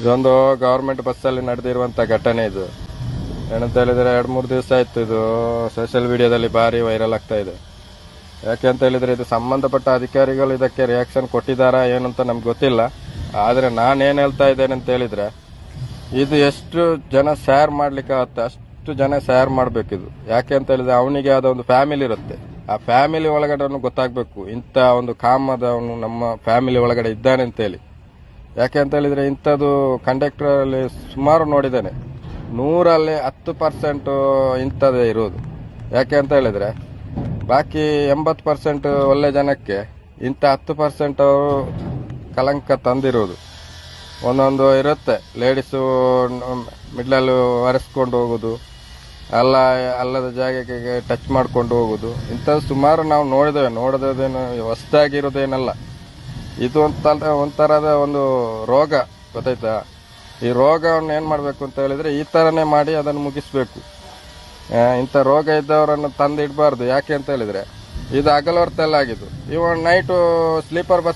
ಇದೊಂದು ಗವರ್ಮೆಂಟ್ ಬಸ್ಸಲ್ಲಿ ನಡೆದಿರುವಂಥ ಘಟನೆ ಇದು. ಏನಂತ ಹೇಳಿದರೆ 2-3 ದಿವಸ ಆಯಿತು ಇದು ಸೋಷಿಯಲ್ ಮೀಡಿಯಾದಲ್ಲಿ ಭಾರಿ ವೈರಲ್ ಆಗ್ತಾ ಇದೆ. ಯಾಕೆ ಅಂತ ಹೇಳಿದರೆ ಇದು ಸಂಬಂಧಪಟ್ಟ ಅಧಿಕಾರಿಗಳು ಇದಕ್ಕೆ ರಿಯಾಕ್ಷನ್ ಕೊಟ್ಟಿದ್ದಾರಾ ಏನಂತ ನಮ್ಗೆ ಗೊತ್ತಿಲ್ಲ. ಆದರೆ ನಾನೇನು ಹೇಳ್ತಾ ಇದ್ದೇನೆ ಅಂತ ಹೇಳಿದರೆ, ಇದು ಎಷ್ಟು ಜನ ಶೇರ್ ಮಾಡ್ಲಿಕ್ಕೆ ಆಗುತ್ತೆ ಅಷ್ಟು ಜನ ಶೇರ್ ಮಾಡಬೇಕಿದು. ಯಾಕೆ ಅಂತ ಹೇಳಿದ್ರೆ ಅವನಿಗೆ ಆದ ಒಂದು ಫ್ಯಾಮಿಲಿ ಇರುತ್ತೆ, ಆ ಫ್ಯಾಮಿಲಿ ಒಳಗಡೆ ಅವನು ಗೊತ್ತಾಗಬೇಕು ಇಂಥ ಒಂದು ಕಾಮದವನು ನಮ್ಮ ಫ್ಯಾಮಿಲಿ ಒಳಗಡೆ ಇದ್ದಾನೆ ಅಂತೇಳಿ. ಯಾಕೆ ಅಂತ ಹೇಳಿದ್ರೆ ಇಂಥದ್ದು ಕಂಡಕ್ಟರ್ ಅಲ್ಲಿ ಸುಮಾರು ನೋಡಿದ್ದೇನೆ, 100ರಲ್ಲಿ 10% ಇಂಥದ್ದೇ ಇರೋದು. ಯಾಕೆ ಅಂತ ಹೇಳಿದ್ರೆ ಬಾಕಿ 80% ಒಳ್ಳೆ ಜನಕ್ಕೆ ಇಂಥ 10% ಅವರು ಕಲಂಕ ತಂದಿರೋದು. ಒಂದೊಂದು ಇರುತ್ತೆ, ಲೇಡೀಸು ಮಿಡ್ಲಲ್ಲಿ ಒರೆಸ್ಕೊಂಡು ಹೋಗೋದು, ಅಲ್ಲದ ಜಾಗಕ್ಕೆ ಟಚ್ ಮಾಡ್ಕೊಂಡು ಹೋಗೋದು, ಇಂಥದ್ದು ಸುಮಾರು ನಾವು ನೋಡಿದೇನು ಹೊಸದಾಗಿರೋದೇನಲ್ಲ. ಇದು ಒಂಥರದ ಒಂದು ರೋಗ, ಗೊತ್ತಾಯ್ತಾ? ಈ ರೋಗವನ್ನು ಏನು ಮಾಡಬೇಕು ಅಂತ ಹೇಳಿದ್ರೆ ಈ ಥರನೇ ಮಾಡಿ ಅದನ್ನು ಮುಗಿಸ್ಬೇಕು. ಇಂಥ ರೋಗ ಇದ್ದವರನ್ನು ತಂದು ಇಡಬಾರ್ದು. ಯಾಕೆ ಅಂತ ಹೇಳಿದ್ರೆ ಇದು ಹಗಲು ಹೊರತೆಲ್ಲ ಆಗಿದ್ದು. ಇವ ನೈಟು ಸ್ಲೀಪರ್ ಬಸ್